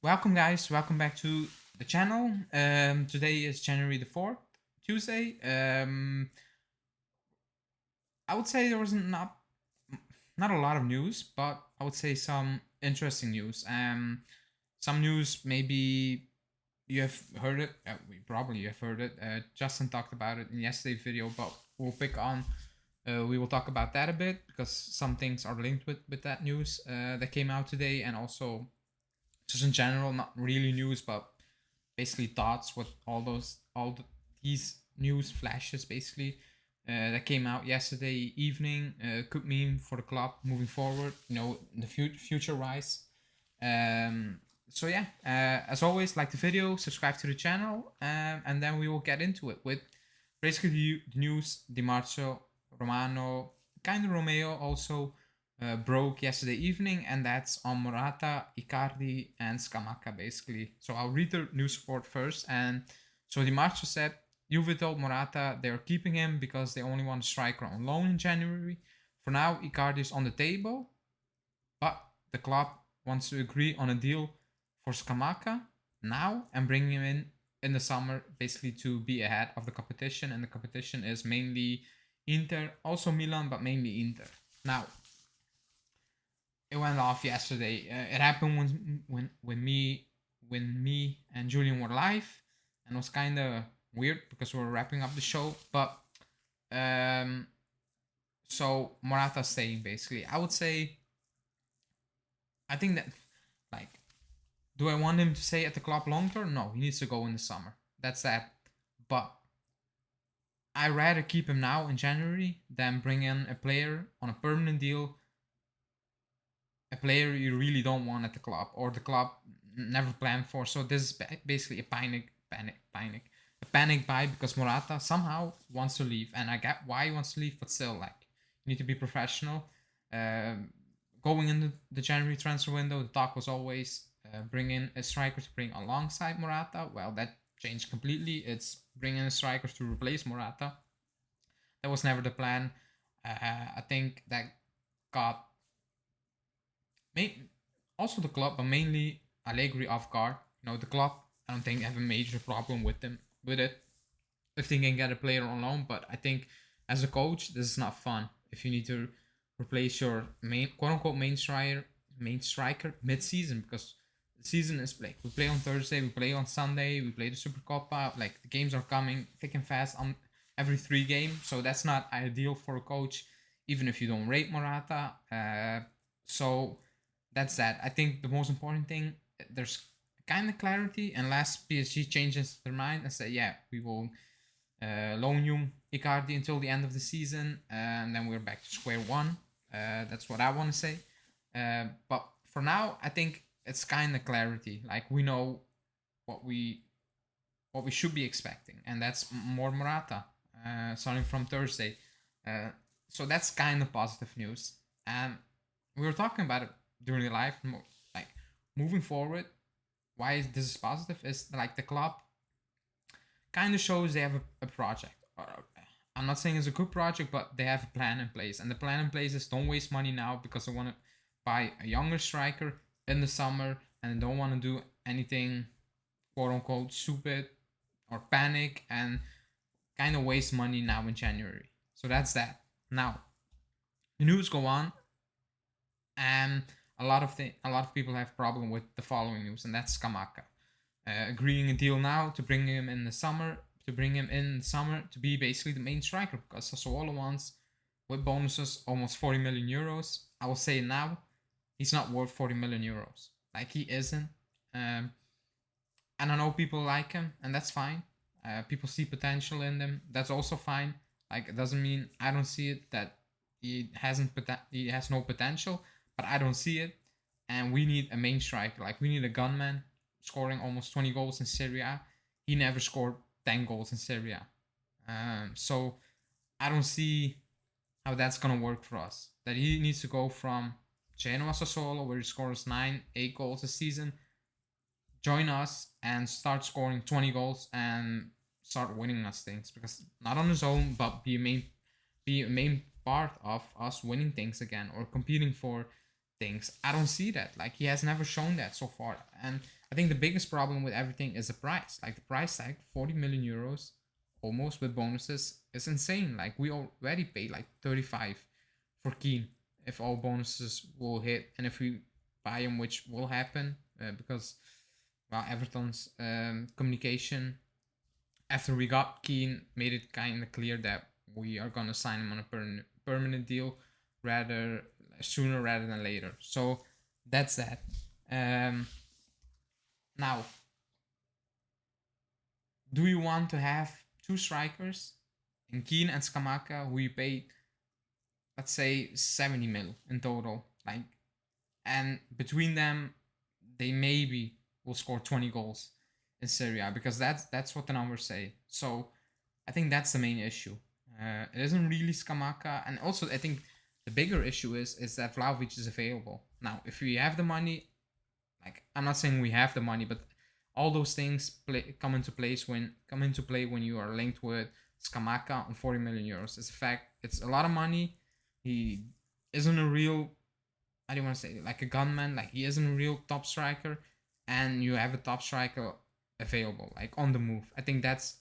Welcome, guys. Welcome back to the channel. Today is January the 4th, Tuesday. I would say there was not a lot of news, but I would say some interesting news. Some news maybe you have heard it. We probably have heard it. Justin talked about it in yesterday's video, but we'll pick on. We will talk about that a bit because some things are linked with that news that came out today, and also just in general, not really news, but basically thoughts with these news flashes basically that came out yesterday evening. Could mean for the club moving forward, the future rise. So yeah, as always, like the video, subscribe to the channel, and then we will get into it with basically the news. Di Marzo, Romano, kind of Romeo also broke yesterday evening, and that's on Morata, Icardi, and Scamacca basically. So I'll read the news report first. And so Di Marzo said Juve told Morata they're keeping him because they only want a striker on loan in January. For now, Icardi is on the table, but the club wants to agree on a deal for Scamacca now and bring him in the summer, basically to be ahead of the competition. And the competition is mainly Inter, also Milan, but mainly Inter. Now, it went off yesterday. It happened when me and Julian were live, and it was kind of weird because we were wrapping up the show. But um, so Morata staying basically. I would say I think that, like, do I want him to stay at the club long term? No, he needs to go in the summer. That's that. But I'd rather keep him now in January than bring in a player on a permanent deal, a player you really don't want at the club or the club never planned for. So this is basically a panic buy because Morata somehow wants to leave, and I get why he wants to leave, but still, like, you need to be professional. Going into the January transfer window, the talk was always bring in a striker to bring alongside Morata. Well, that changed completely. It's bring in a striker to replace Morata. That was never the plan. I think that got also the club, but mainly Allegri off guard. The club, I don't think have a major problem with it if they can get a player on loan. But I think as a coach, this is not fun if you need to replace your main quote unquote main striker mid season, because the season is like we play on Thursday, we play on Sunday, we play the Super Copa. Like, the games are coming thick and fast on every 3 games, so that's not ideal for a coach, even if you don't rate Morata. So that's that. I think the most important thing, there's kind of clarity, unless PSG changes their mind and say, yeah, we will loan you Icardi until the end of the season, and then we're back to square one. That's what I want to say. But for now, I think it's kind of clarity. Like, we know what we should be expecting, and that's more Morata starting from Thursday. So that's kind of positive news. And we were talking about it during the live, like, moving forward. Why this is positive is, like, the club kind of shows they have a project. I'm not saying it's a good project, but they have a plan in place, and the plan in place is don't waste money now because they want to buy a younger striker in the summer, and they don't want to do anything quote unquote stupid or panic and kind of waste money now in January. So that's that. Now, the news go on, and a lot of people have problem with the following news, and that's Scamacca agreeing a deal now to bring him in the summer, to be basically the main striker, because Sassuolo wants, with bonuses, almost 40 million euros. I will say now, he's not worth 40 million euros. Like, he isn't. And I know people like him, and that's fine. People see potential in them. That's also fine. Like, it doesn't mean I don't see it, that he has no potential, but I don't see it. And we need a main striker. Like, we need a gunman scoring almost 20 goals in Serie A. He never scored 10 goals in Serie A. So I don't see how that's gonna work for us. That he needs to go from Genoa Sassuolo, where he scores 8 goals a season, join us and start scoring 20 goals and start winning us things. Because not on his own, but be a main part of us winning things again, or competing for things. I don't see that. Like he has never shown that so far. And I think the biggest problem with everything is the price. Like the price tag, 40 million euros, almost with bonuses, is insane. Like we already paid like 35 for Keane if all bonuses will hit, and if we buy him, which will happen because well, Everton's communication after we got Keane made it kind of clear that we are gonna sign him on a permanent deal rather sooner rather than later. So that's that. Um, Now, do you want to have two strikers in Keane and Scamacca who you paid, let's say, 70 mil in total? Like, and between them, they maybe will score 20 goals in Serie A because that's what the numbers say. So I think that's the main issue. It isn't really Scamacca, and also I think the bigger issue is that Vlahovic is available now. If we have the money, like I'm not saying we have the money, but all those things come into play when you are linked with Scamacca on 40 million euros. It's a fact. It's a lot of money. He isn't a real, I don't want to say like a gunman. Like he isn't a real top striker, and you have a top striker available, like on the move. I think that's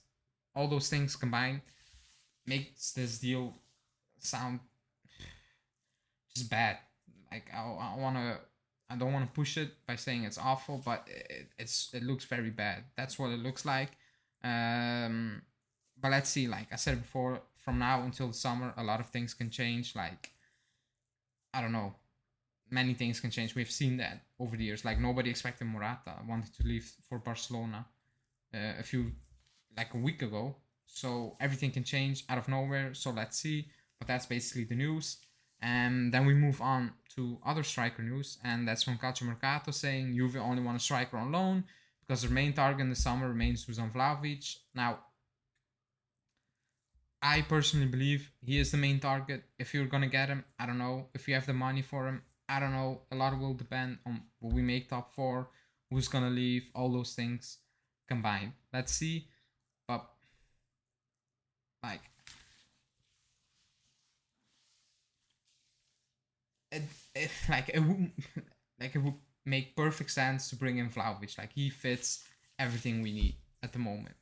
all those things combined makes this deal sound just bad. Like I don't wanna push it by saying it's awful, but it looks very bad. That's what it looks like. Um, but let's see. Like I said before, from now until the summer, a lot of things can change. Like I don't know, many things can change. We've seen that over the years. Like nobody expected Morata wanted to leave for Barcelona a few like a week ago. So everything can change out of nowhere. So let's see. But that's basically the news. And then we move on to other striker news, and that's from Calcio Mercato saying Juve only want a striker on loan because their main target in the summer remains Dusan Vlahovic. Now, I personally believe he is the main target. If you're gonna get him, I don't know. If you have the money for him, I don't know. A lot will depend on what we make top four, who's gonna leave, all those things combined. Let's see. But like it, it would like it would make perfect sense to bring in Vlahovic. Like he fits everything we need at the moment.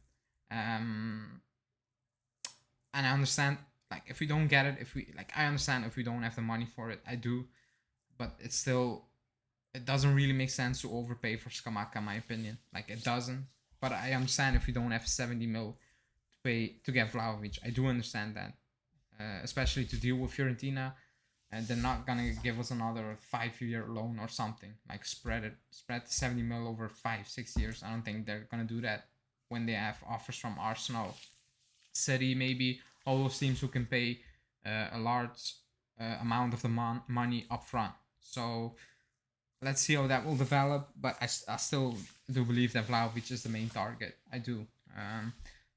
Um, and I understand like if we don't get it, if we like I understand if we don't have the money for it. I do, but it's still it doesn't really make sense to overpay for Scamacca, in my opinion. Like it doesn't. But I understand if we don't have 70 mil to pay to get Vlahovic. I do understand that, especially to deal with Fiorentina, and they're not gonna give us another 5 year loan or something. Like spread 70 mil over 5 6 years. I don't think they're gonna do that when they have offers from Arsenal, City, maybe all those teams who can pay a large amount of the money up front. So let's see how that will develop. But I still do believe that Vlahovic is the main target. I do.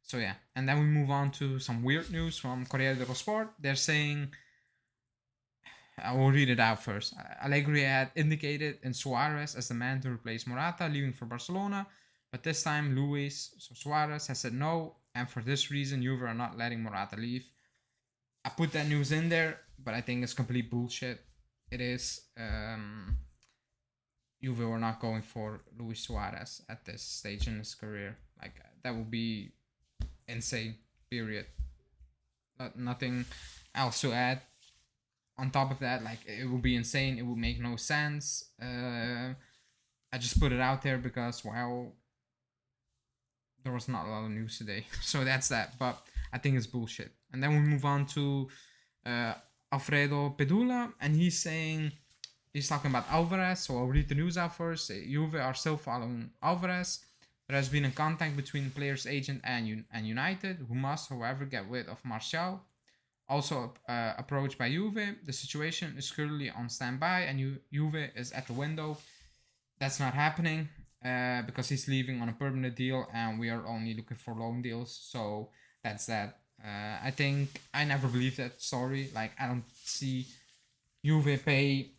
So yeah, and then we move on to some weird news from Corriere dello Sport. They're saying, I will read it out first. Allegri had indicated in Suarez as the man to replace Morata, leaving for Barcelona, but this time Luis Suarez has said no, and for this reason, Juve are not letting Morata leave. I put that news in there, but I think it's complete bullshit. It is. Juve were not going for Luis Suarez at this stage in his career. Like that would be insane. Period. Nothing else to add. On top of that, like it would be insane. It would make no sense. I just put it out there because well, there was not a lot of news today, so that's that. But I think it's bullshit. And then we move on to Alfredo Pedula, and he's talking about Alvarez. So I'll read the news out first. Juve are still following Alvarez. There has been a contact between the player's agent and United, who must, however, get rid of Martial. Also approached by Juve. The situation is currently on standby, and Juve is at the window. That's not happening because he's leaving on a permanent deal, and we are only looking for loan deals. So that's that. I think I never believed that story. Like I don't see Juve pay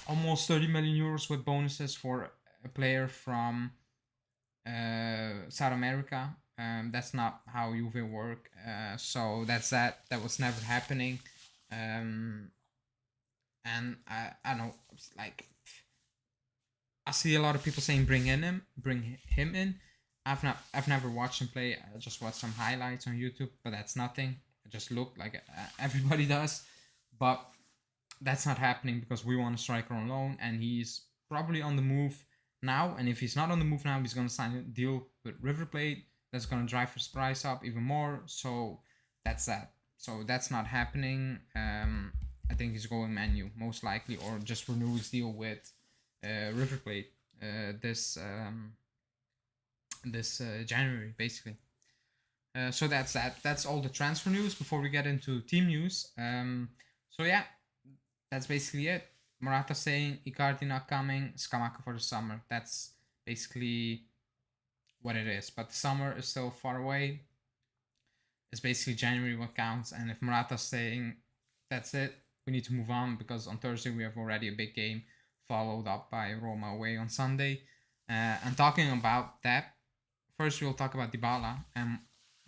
almost 30 million euros with bonuses for a player from South America. That's not how Juve work. So that's that. That was never happening. And and I don't know, like I see a lot of people saying bring him in. I've never watched him play. I just watched some highlights on YouTube, but that's nothing. I just look like everybody does, but that's not happening because we want a striker on loan, and he's probably on the move now. And if he's not on the move now, he's gonna sign a deal with River Plate. That's gonna drive his price up even more. So that's that. So that's not happening. I think he's going menu most likely, or just renew his deal with River Plate this January basically. So that's that. That's all the transfer news. Before we get into team news, so yeah, that's basically it. Morata saying Icardi not coming, Scamacca for the summer. That's basically what it is. But the summer is still far away. It's basically January what counts. And if Morata's saying that's it, we need to move on because on Thursday we have already a big game followed up by Roma away on Sunday. And talking about that, first we'll talk about Dybala. And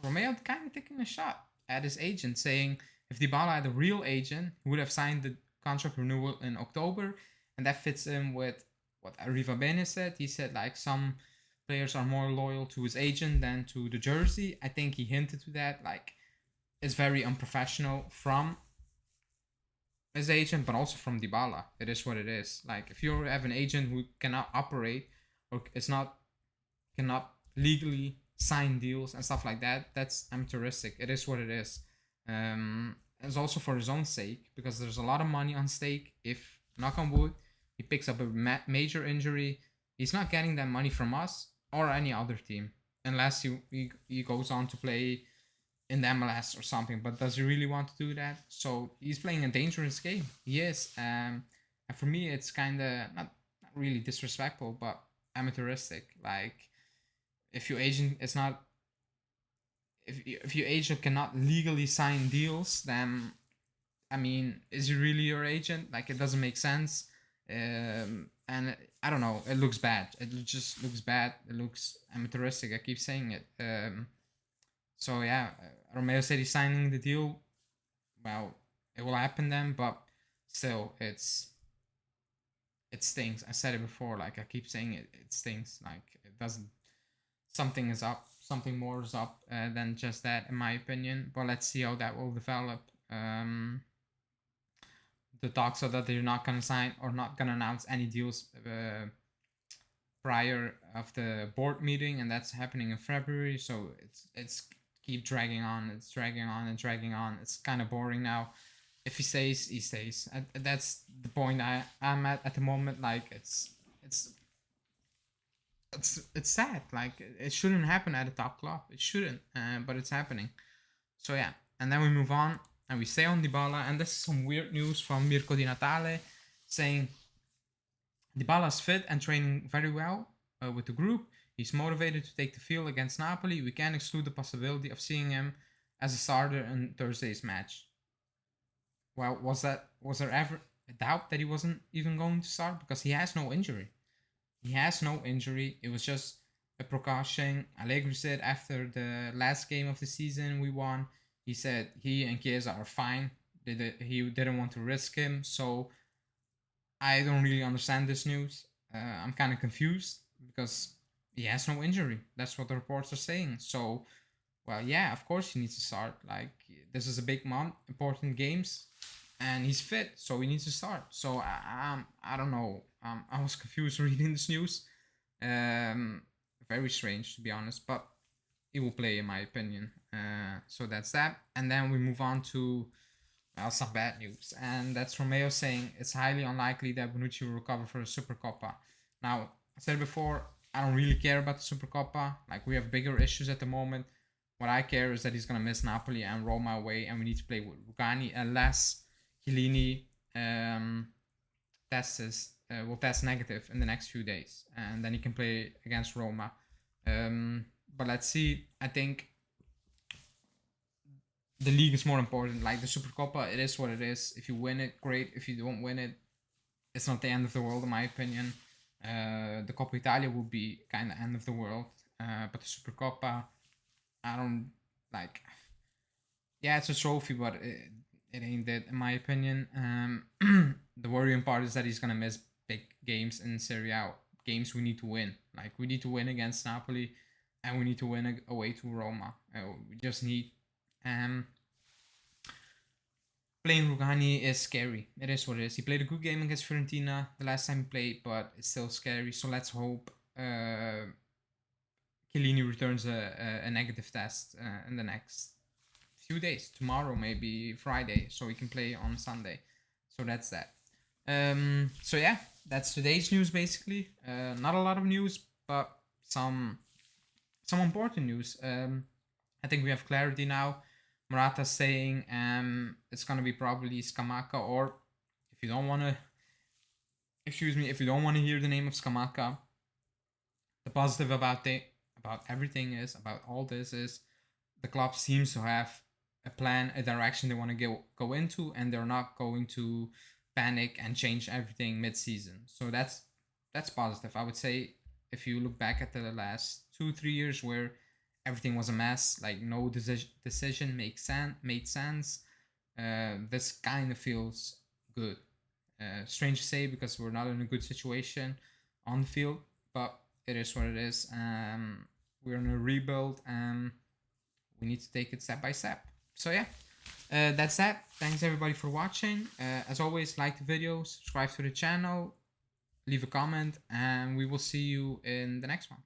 Romeo kind of taking a shot at his agent, saying if Dybala had a real agent, he would have signed the contract renewal in October, and that fits in with what Arriva Bene said. He said like some players are more loyal to his agent than to the jersey. I think he hinted to that. Like it's very unprofessional from his agent, but also from Dybala. It is what it is. Like if you have an agent who cannot operate or is not cannot legally sign deals and stuff like that, that's amateuristic. It is what it is. It's also for his own sake because there's a lot of money on stake. If knock on wood, he picks up a major injury, he's not getting that money from us or any other team unless he goes on to play in the MLS or something. But does he really want to do that? So he's playing a dangerous game. He is. And for me, it's kind of not really disrespectful, but amateuristic. Like if your agent is not, if your agent cannot legally sign deals, then I mean, is he really your agent? Like it doesn't make sense. And I don't know. It looks bad. It just looks bad. It looks amateuristic. I keep saying it. So yeah, Romeo said he's signing the deal. Well, it will happen then, but still, it stings. I said it before. Like I keep saying it. It stings. Like it doesn't. Something is up. Something more is up than just that, in my opinion. But let's see how that will develop. The talks are that they're not gonna sign or not gonna announce any deals prior of the board meeting, and that's happening in February. So it's keep dragging on. It's dragging on and dragging on. It's kind of boring now. If he stays, he stays. That's the point I'm at the moment. Like it's sad. Like it shouldn't happen at a top club. It shouldn't, but it's happening. So yeah, and then we move on and we stay on Dybala. And this is some weird news from Mirko Di Natale saying Dybala's fit and training very well with the group. He's motivated to take the field against Napoli. We can't exclude the possibility of seeing him as a starter in Thursday's match. Well, was there ever a doubt that he wasn't even going to start? Because he has no injury. He has no injury. It was just a precaution. Allegri said after the last game of the season we won, he said he and Chiesa are fine. He didn't want to risk him. So I don't really understand this news. I'm kind of confused because he has no injury. That's what the reports are saying. So, well, yeah, of course he needs to start. Like this is a big month, important games, and he's fit, so he needs to start. So I don't know. I was confused reading this news. Very strange to be honest, but he will play in my opinion. So that's that, and then we move on to some bad news, and that's Romeo saying it's highly unlikely that Bonucci will recover for the Supercoppa. Now, I said before, I don't really care about the Supercoppa. Like, we have bigger issues at the moment. What I care is that he's going to miss Napoli and Roma away, and we need to play with Rugani unless Chiellini will test negative in the next few days, and then he can play against Roma. But let's see. I think the league is more important. Like the Supercoppa, it is what it is. If you win it, great. If you don't win it, it's not the end of the world, in my opinion. The Coppa Italia will be kind of end of the world. But the Supercoppa, I don't like. Yeah, it's a trophy, but it ain't that, in my opinion. The worrying part is that he's gonna miss big games in Serie A, games we need to win. Like we need to win against Napoli, and we need to win away to Roma. We just need. Playing Rugani is scary. It is what it is. He played a good game against Fiorentina the last time he played, but it's still scary. So let's hope Chiellini returns a negative test in the next few days. Tomorrow, maybe Friday, so he can play on Sunday. So that's that. So yeah, that's today's news basically. Not a lot of news, but some important news. I think we have clarity now. Morata saying it's gonna be probably Scamacca, or if you don't wanna, if you don't wanna hear the name of Scamacca, the positive about everything is about all this is the club seems to have a plan, a direction they want to go into, and they're not going to panic and change everything mid-season. So that's positive. I would say if you look back at the last 2-3 years where everything was a mess, like no decision made sense, this kind of feels good. Strange to say because we're not in a good situation on the field, but it is what it is. We're in a rebuild and we need to take it step by step. So yeah, that's that. Thanks everybody for watching. As always, like the video, subscribe to the channel, leave a comment, and we will see you in the next one.